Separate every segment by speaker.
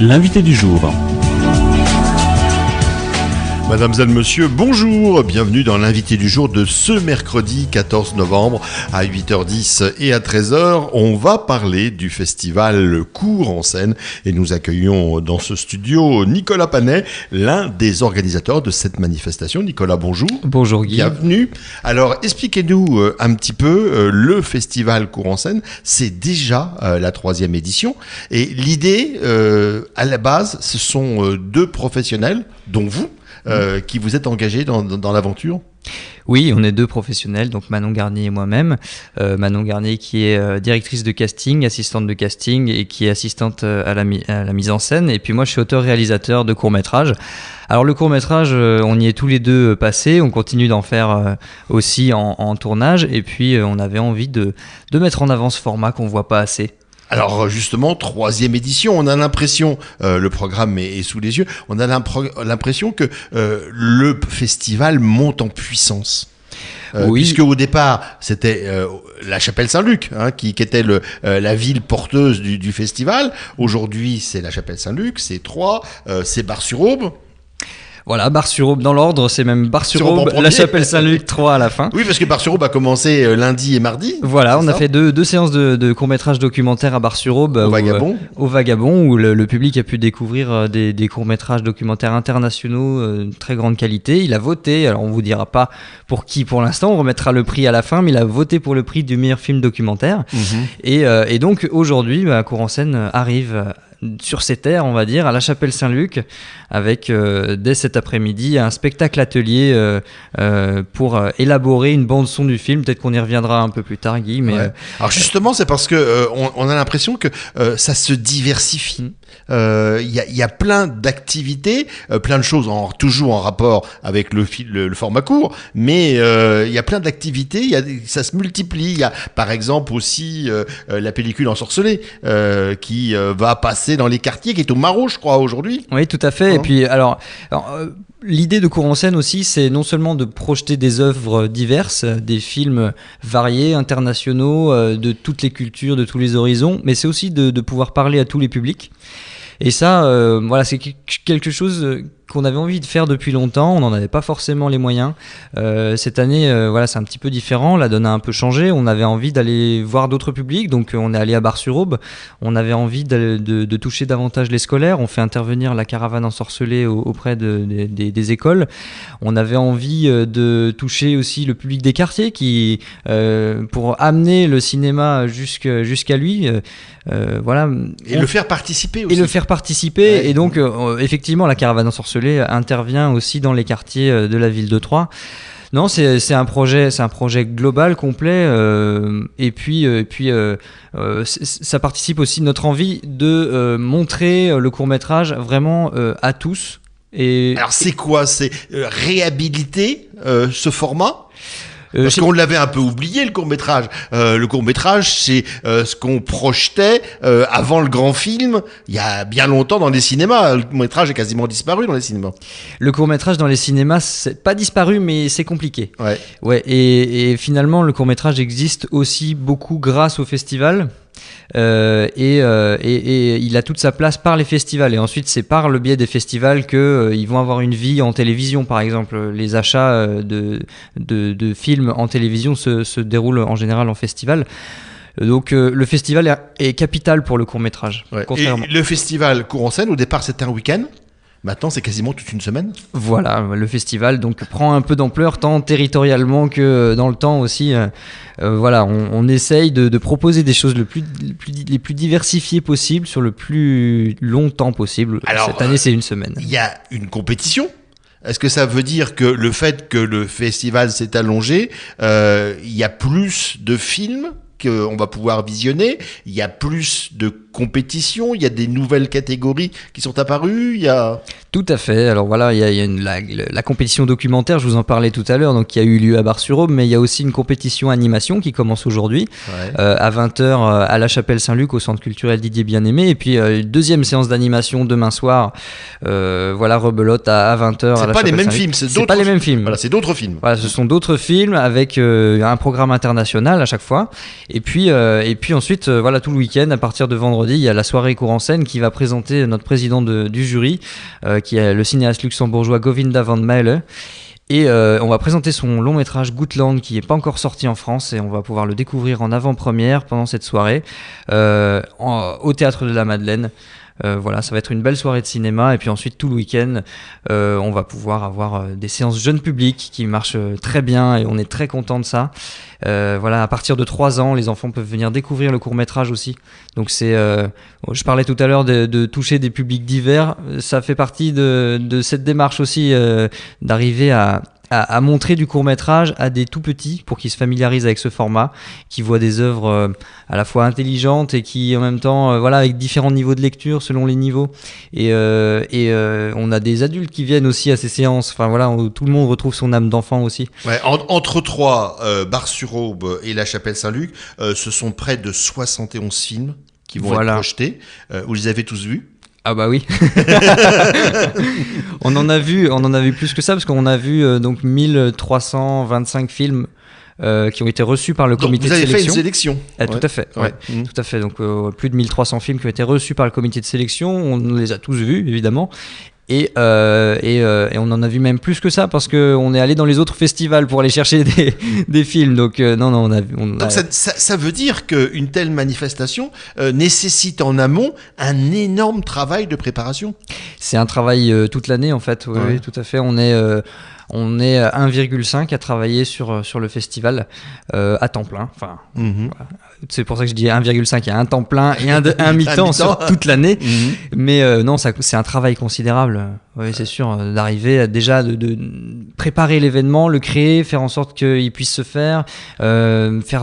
Speaker 1: l'invité du jour.
Speaker 2: Mademoiselle, monsieur, bonjour, bienvenue dans l'invité du jour de ce mercredi 14 novembre à 8h10 et à 13h. On va parler du festival Cours en scène et nous accueillons dans ce studio Nicolas Panet, l'un des organisateurs de cette manifestation. Nicolas, bonjour.
Speaker 3: Bonjour Guy.
Speaker 2: Bienvenue. Alors, expliquez-nous un petit peu le festival Cours en scène. C'est déjà la 3e édition et l'idée, à la base, ce sont deux professionnels, dont vous, qui vous êtes engagé dans l'aventure.
Speaker 3: Oui, on est deux professionnels, donc Manon Garnier et moi-même. Manon Garnier qui est directrice de casting, assistante de casting et qui est assistante à la mise en scène. Et puis moi, je suis auteur-réalisateur de courts-métrages. Alors le court-métrage, on y est tous les deux passés, on continue d'en faire aussi en tournage. Et puis on avait envie de mettre en avant ce format qu'on voit pas assez.
Speaker 2: Alors justement, 3e édition, on a l'impression, le programme est sous les yeux, on a l'impression que le festival monte en puissance. Oui. Puisque au départ, c'était la Chapelle Saint-Luc qui était la ville porteuse du festival. Aujourd'hui, c'est la Chapelle Saint-Luc, c'est Troyes, c'est Bar-sur-Aube.
Speaker 3: Voilà, Bar-sur-Aube dans l'ordre, c'est même Bar-sur-Aube, la Chapelle Saint-Luc, 3 à la fin.
Speaker 2: Oui, parce que Bar-sur-Aube a commencé lundi et mardi.
Speaker 3: Voilà, on a fait deux séances de courts-métrages documentaires à Bar-sur-Aube. Au Vagabond, où le public a pu découvrir des courts-métrages documentaires internationaux de très grande qualité. Il a voté, alors on vous dira pas pour qui pour l'instant, on remettra le prix à la fin, mais il a voté pour le prix du meilleur film documentaire. Et donc aujourd'hui, Cours en scène arrive sur ces terres, on va dire, à la Chapelle Saint-Luc, avec dès cet après-midi un spectacle atelier pour élaborer une bande son du film. Peut-être qu'on y reviendra un peu plus tard, Guy. Mais
Speaker 2: alors justement, c'est parce que on a l'impression que ça se diversifie. Il y a plein d'activités, plein de choses toujours en rapport avec le format court, mais il y a plein d'activités. Ça se multiplie. Il y a par exemple aussi la pellicule Ensorcelée qui va passer dans les quartiers, qui est au Maraud, je crois, aujourd'hui.
Speaker 3: Oui, tout à fait. Et puis, alors l'idée de Cours en scène aussi, c'est non seulement de projeter des œuvres diverses, des films variés, internationaux, de toutes les cultures, de tous les horizons, mais c'est aussi de pouvoir parler à tous les publics. Et ça, voilà, c'est quelque chose qu'on avait envie de faire depuis longtemps. On n'en avait pas forcément les moyens. Cette année, voilà, c'est un petit peu différent. La donne a un peu changé. On avait envie d'aller voir d'autres publics. Donc, on est allé à Bar-sur-Aube. On avait envie de toucher davantage les scolaires. On fait intervenir la caravane ensorcelée auprès des écoles. On avait envie de toucher aussi le public des quartiers pour amener le cinéma jusqu'à lui. Voilà.
Speaker 2: Et le faire participer aussi.
Speaker 3: Ouais. Et donc, effectivement, la caravane ensorcelée intervient aussi dans les quartiers de la ville de Troyes. Non, c'est un projet global, complet, et puis ça participe aussi de notre envie de montrer le court-métrage vraiment à tous.
Speaker 2: Alors c'est quoi ? C'est réhabiliter ce format ? Parce qu'on l'avait un peu oublié, le court-métrage. Le court-métrage, c'est ce qu'on projetait avant le grand film, il y a bien longtemps dans les cinémas. Le court-métrage est quasiment disparu dans les cinémas.
Speaker 3: Le court-métrage dans les cinémas, c'est pas disparu, mais c'est compliqué. Ouais. Et finalement, le court-métrage existe aussi beaucoup grâce au festival. Et il a toute sa place par les festivals, et ensuite c'est par le biais des festivals qu'ils vont avoir une vie en télévision. Par exemple, les achats de films en télévision se déroulent en général en festival. Donc le festival est capital pour le court-métrage.
Speaker 2: Et le festival Cours en scène, au départ c'était un week-end. Maintenant, c'est quasiment toute une semaine.
Speaker 3: Voilà, le festival donc prend un peu d'ampleur, tant territorialement que dans le temps aussi. Voilà, on essaye de proposer des choses les plus diversifiées possibles sur le plus long temps possible. Alors, cette année, c'est une semaine.
Speaker 2: Il y a une compétition. Est-ce que ça veut dire que le fait que le festival s'est allongé, il y a plus de films qu'on va pouvoir visionner, il y a plus de compétition, il y a des nouvelles catégories qui sont apparues, il y a...
Speaker 3: Tout à fait, alors voilà, il y a la compétition documentaire, je vous en parlais tout à l'heure, donc qui a eu lieu à Bar-sur-Aube, mais il y a aussi une compétition animation qui commence aujourd'hui, à 20h à la Chapelle Saint-Luc, au Centre culturel Didier Bien-Aimé, et puis une deuxième séance d'animation demain soir, voilà, rebelote à 20h à la Chapelle Saint-Luc.
Speaker 2: C'est pas les mêmes films,
Speaker 3: c'est pas les mêmes films.
Speaker 2: Voilà, c'est d'autres films.
Speaker 3: Voilà, ce sont d'autres films avec un programme international à chaque fois. Et puis ensuite, voilà, tout le week-end, à partir de vendredi, il y a la soirée Cour en scène qui va présenter notre président du jury, qui est le cinéaste luxembourgeois Govinda van Melle. Et on va présenter son long métrage Gutland qui n'est pas encore sorti en France et on va pouvoir le découvrir en avant-première pendant cette soirée au Théâtre de la Madeleine. Voilà, ça va être une belle soirée de cinéma et puis ensuite tout le week-end on va pouvoir avoir des séances jeunes publics qui marchent très bien et on est très content de ça. Voilà, à partir de 3 ans, les enfants peuvent venir découvrir le court-métrage aussi. Donc je parlais tout à l'heure de toucher des publics divers, ça fait partie de cette démarche aussi d'arriver à montrer du court-métrage à des tout petits pour qu'ils se familiarisent avec ce format, qui voient des œuvres à la fois intelligentes et qui en même temps voilà, avec différents niveaux de lecture selon les niveaux et on a des adultes qui viennent aussi à ces séances, enfin voilà, où tout le monde retrouve son âme d'enfant aussi.
Speaker 2: Ouais, entre Troyes, Bar-sur-Aube et la Chapelle Saint-Luc, ce sont près de 71 films qui vont être projetés. Vous les avez tous vus?
Speaker 3: Ah bah oui. on en a vu plus que ça parce qu'on a vu donc 1325 films qui ont été reçus par le comité de sélection.
Speaker 2: Vous avez fait une sélection.
Speaker 3: Tout à fait. Ouais. Tout à fait. Donc plus de 1300 films qui ont été reçus par le comité de sélection. On les a tous vus évidemment. Et on en a vu même plus que ça parce qu'on est allé dans les autres festivals pour aller chercher des films. Donc
Speaker 2: Donc ça veut dire qu'une telle manifestation nécessite en amont un énorme travail de préparation.
Speaker 3: C'est un travail toute l'année en fait. Oui, tout à fait. On est 1,5 à travailler sur le festival à temps plein. Enfin, voilà. C'est pour ça que je dis 1,5. Il y a un temps plein et un mi-temps sur toute l'année. Mais non, c'est un travail considérable. Oui, c'est sûr. D'arriver déjà de préparer l'événement, le créer, faire en sorte qu'il puisse se faire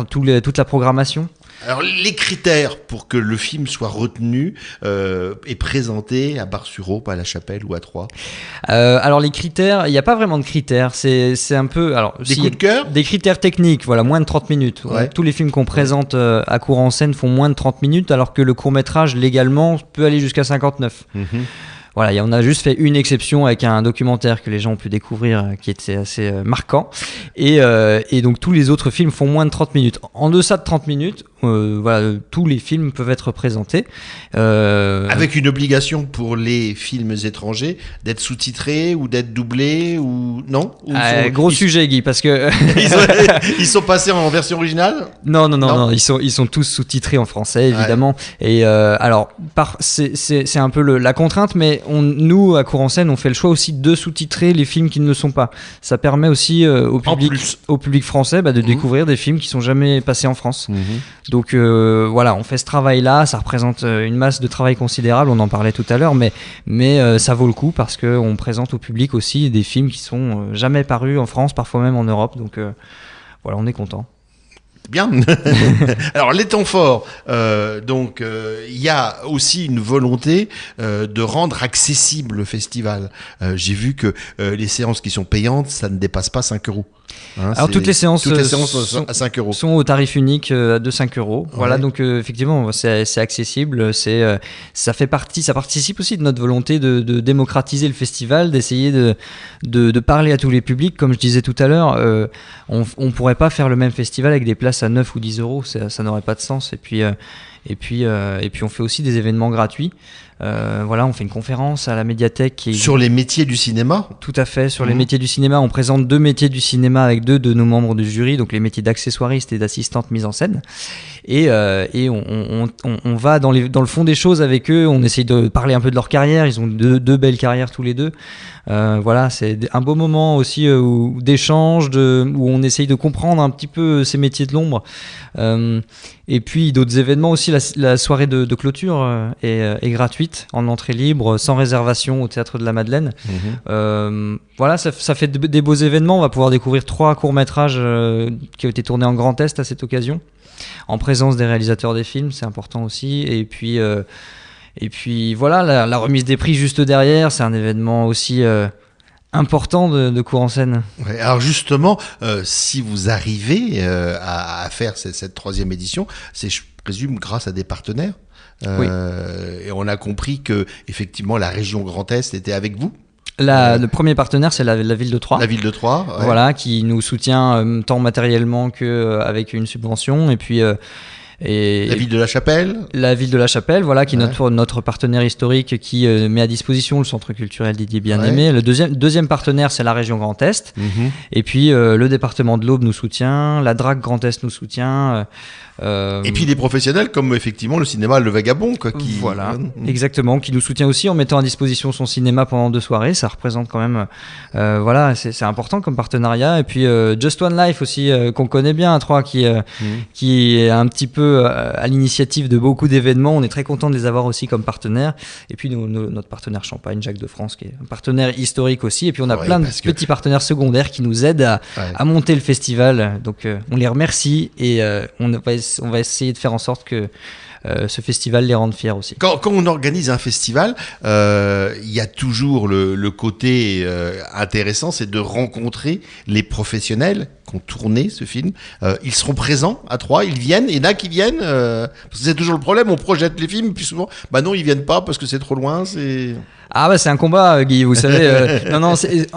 Speaker 3: toute la programmation.
Speaker 2: Alors, les critères pour que le film soit retenu et présenté à Bar-sur-Aube, à La Chapelle ou à Troyes.
Speaker 3: Alors, les critères, il n'y a pas vraiment de critères. C'est un peu... Alors,
Speaker 2: des coups de cœur.
Speaker 3: Des critères techniques, voilà, moins de 30 minutes.
Speaker 2: Ouais.
Speaker 3: Tous les films qu'on présente à Cour en scène font moins de 30 minutes, alors que le court-métrage, légalement, peut aller jusqu'à 59. Voilà, on a juste fait une exception avec un documentaire que les gens ont pu découvrir qui était assez marquant. Et donc tous les autres films font moins de 30 minutes. En deçà de 30 minutes, voilà, tous les films peuvent être présentés.
Speaker 2: Avec une obligation pour les films étrangers d'être sous-titrés ou d'être doublés ou non
Speaker 3: gros sujet, Guy, parce que
Speaker 2: ils sont passés en version originale.
Speaker 3: Non, ils sont tous sous-titrés en français évidemment. Ouais. Et alors c'est un peu la contrainte, mais nous à Cour en scène on fait le choix aussi de sous-titrer les films qui ne le sont pas. Ça permet aussi au public français de découvrir des films qui sont jamais passés en France. Donc voilà, on fait ce travail-là, ça représente une masse de travail considérable, on en parlait tout à l'heure, mais ça vaut le coup parce qu'on présente au public aussi des films qui sont jamais parus en France, parfois même en Europe, donc voilà, on est content.
Speaker 2: Bien. Alors les temps forts, donc il y a aussi une volonté de rendre accessible le festival. J'ai vu que les séances qui sont payantes, ça ne dépasse pas 5 €.
Speaker 3: Alors toutes les séances
Speaker 2: sont à 5 €
Speaker 3: sont au tarif unique de 5 €. Voilà, donc effectivement c'est accessible, ça participe aussi de notre volonté de démocratiser le festival, d'essayer de parler à tous les publics. Comme je disais tout à l'heure, on pourrait pas faire le même festival avec des places à 9 ou 10 €, ça n'aurait pas de sens. Et puis on fait aussi des événements gratuits. Voilà, on fait une conférence à la médiathèque
Speaker 2: sur les métiers du cinéma.
Speaker 3: Tout à fait, sur les métiers du cinéma. On présente 2 métiers du cinéma avec 2 de nos membres du jury, donc les métiers d'accessoiriste et d'assistante mise en scène. Et on va dans le fond des choses avec eux. On essaye de parler un peu de leur carrière. Ils ont deux belles carrières tous les deux. Voilà, c'est un beau moment aussi d'échange, où on essaye de comprendre un petit peu ces métiers de l'ombre. Et puis d'autres événements aussi. La soirée de clôture est gratuite, en entrée libre, sans réservation au Théâtre de la Madeleine. Voilà, ça fait des beaux événements. On va pouvoir découvrir 3 courts-métrages qui ont été tournés en Grand Est à cette occasion, en présence des réalisateurs des films, c'est important aussi. Et puis voilà, la remise des prix juste derrière, c'est un événement aussi important de Cour en scène.
Speaker 2: Ouais, alors justement, si vous arrivez à faire cette 3e édition, c'est, je présume, grâce à des partenaires.
Speaker 3: Oui.
Speaker 2: Et on a compris que effectivement la région Grand Est était avec vous.
Speaker 3: Le premier partenaire, c'est la ville de Troyes.
Speaker 2: La ville de Troyes, ouais.
Speaker 3: Voilà, qui nous soutient tant matériellement qu'avec une subvention. Et puis...
Speaker 2: la ville de La Chapelle.
Speaker 3: La ville de La Chapelle, voilà, qui est
Speaker 2: Ouais.
Speaker 3: notre partenaire historique qui met à disposition le centre culturel Didier Bien-Aimé.
Speaker 2: Ouais.
Speaker 3: Le deuxième partenaire, c'est la région Grand Est.
Speaker 2: Mhm.
Speaker 3: Et puis le département de l'Aube nous soutient, la DRAC Grand Est nous soutient.
Speaker 2: Et puis des professionnels comme effectivement le cinéma Le Vagabond, quoi, qui
Speaker 3: Voilà, exactement, qui nous soutient aussi en mettant à disposition son cinéma pendant 2 soirées. Ça représente quand même, voilà, c'est important comme partenariat. Et puis Just One Life aussi, qu'on connaît bien à Troyes, qui est un petit peu à l'initiative de beaucoup d'événements. On est très content de les avoir aussi comme partenaires. Et puis notre partenaire Champagne, Jacques de France, qui est un partenaire historique aussi. Et puis on a
Speaker 2: Ouais,
Speaker 3: plein de
Speaker 2: parce que-
Speaker 3: petits partenaires secondaires qui nous aident à monter le festival. Donc on les remercie et on va essayer de faire en sorte que ce festival les rende fiers aussi.
Speaker 2: Quand on organise un festival, il y a toujours le côté intéressant, c'est de rencontrer les professionnels qui ont tourné ce film. Ils seront présents à Troyes, ils viennent, et il y en a qui viennent, parce que c'est toujours le problème, on projette les films, puis souvent, bah non, ils viennent pas parce que c'est trop loin, c'est...
Speaker 3: Ah bah c'est un combat, Guy, vous savez. Non,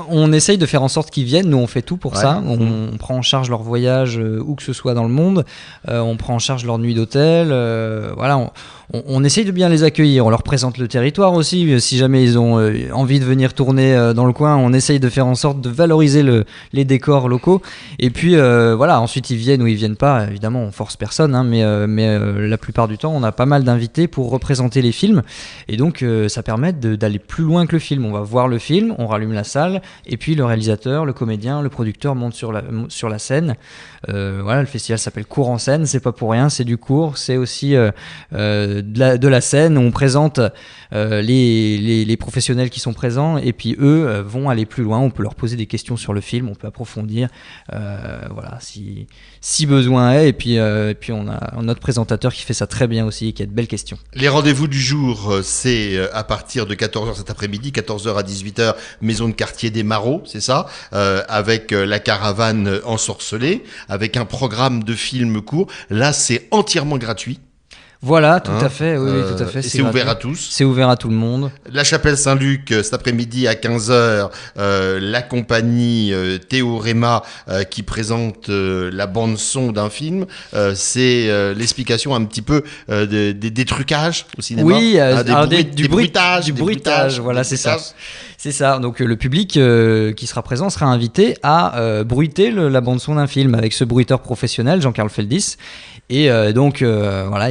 Speaker 3: on essaye de faire en sorte qu'ils viennent. Nous, on fait tout pour
Speaker 2: Ouais.
Speaker 3: ça. On prend en charge leur voyage où que ce soit dans le monde. On prend en charge leur nuit d'hôtel. Voilà, on essaye de bien les accueillir. On leur présente le territoire aussi. Si jamais ils ont envie de venir tourner dans le coin, on essaye de faire en sorte de valoriser les décors locaux. Et puis voilà, ensuite ils viennent ou ils viennent pas. Évidemment, on force personne, hein, mais la plupart du temps, on a pas mal d'invités pour représenter les films. Et donc, ça permet d'aller plus loin que le film. On va voir le film, on rallume la salle, et puis le réalisateur, le comédien, le producteur montent sur la scène. Voilà, le festival s'appelle Cours en scène, c'est pas pour rien, c'est du cours, c'est aussi de la scène. On présente les professionnels qui sont présents, et puis eux vont aller plus loin. On peut leur poser des questions sur le film, on peut approfondir, voilà, si besoin est. Et puis on a notre présentateur qui fait ça très bien aussi, qui a de belles questions.
Speaker 2: Les rendez-vous du jour, c'est à partir de 14h cet après-midi, 14h à 18h, maison de quartier des Marauds, c'est ça, avec la caravane ensorcelée, avec un programme de films courts. Là, c'est entièrement gratuit.
Speaker 3: Voilà, tout à fait, oui, tout à fait.
Speaker 2: Et c'est ouvert à tous.
Speaker 3: C'est ouvert à tout le monde.
Speaker 2: La Chapelle Saint-Luc, cet après-midi à 15h, la compagnie Théoréma qui présente la bande-son d'un film. C'est l'explication un petit peu des trucages au cinéma.
Speaker 3: Oui,
Speaker 2: du bruitage.
Speaker 3: Voilà, c'est ça. C'est ça. Donc le public qui sera présent sera invité à bruiter la bande-son d'un film avec ce bruiteur professionnel, Jean-Carl Feldis. Et donc, voilà,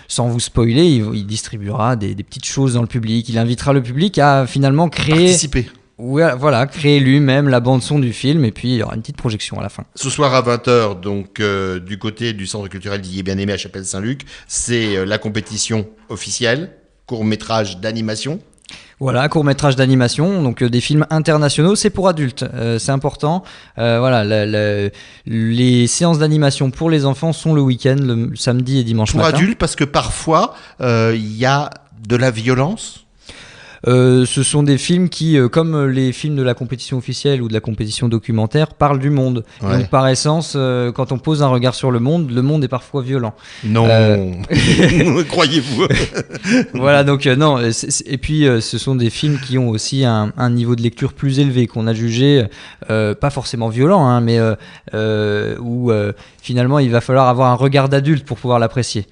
Speaker 3: sans vous spoiler, il distribuera des petites choses dans le public. Il invitera le public à finalement créer...
Speaker 2: Participer.
Speaker 3: Voilà, créer lui-même la bande-son du film. Et puis, il y aura une petite projection à la fin.
Speaker 2: Ce soir à 20h, donc, du côté du Centre culturel Didier Bien-Aimé à Chapelle-Saint-Luc, c'est la compétition officielle, court-métrage d'animation.
Speaker 3: Voilà, court-métrage d'animation, donc des films internationaux, c'est pour adultes, c'est important. Voilà, les séances d'animation pour les enfants sont le week-end, le samedi et dimanche
Speaker 2: Pour
Speaker 3: matin.
Speaker 2: adultes, parce que parfois, il y a de la violence.
Speaker 3: Ce sont des films qui, comme les films de la compétition officielle ou de la compétition documentaire, parlent du monde.
Speaker 2: Ouais.
Speaker 3: Donc par essence, quand on pose un regard sur le monde est parfois violent.
Speaker 2: Non, croyez-vous.
Speaker 3: Voilà, donc non. Et puis ce sont des films qui ont aussi un niveau de lecture plus élevé, qu'on a jugé pas forcément violent, hein, mais où finalement il va falloir avoir un regard d'adulte pour pouvoir l'apprécier.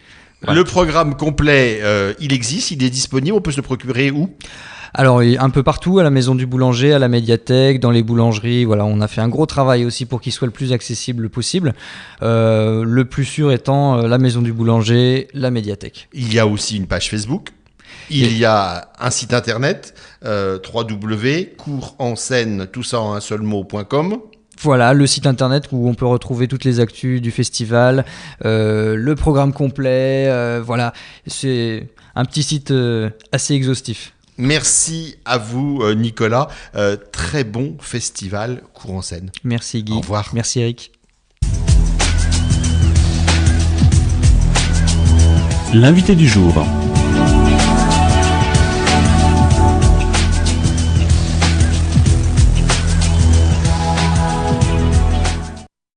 Speaker 3: Voilà.
Speaker 2: Le programme complet, il existe, il est disponible, on peut se le procurer où ?
Speaker 3: Alors un peu partout, à la maison du boulanger, à la médiathèque, dans les boulangeries. Voilà, on a fait un gros travail aussi pour qu'il soit le plus accessible possible. Le plus sûr étant la maison du boulanger, la médiathèque.
Speaker 2: Il y a aussi une page Facebook. Il y a un site internet, www.coursenscène, tout ça en un seul mot.com.
Speaker 3: Voilà, le site internet où on peut retrouver toutes les actus du festival, le programme complet. Voilà, c'est un petit site assez exhaustif.
Speaker 2: Merci à vous, Nicolas. Très bon festival Cours en scène.
Speaker 3: Merci Guy.
Speaker 2: Au revoir.
Speaker 3: Merci Eric.
Speaker 1: L'invité du jour.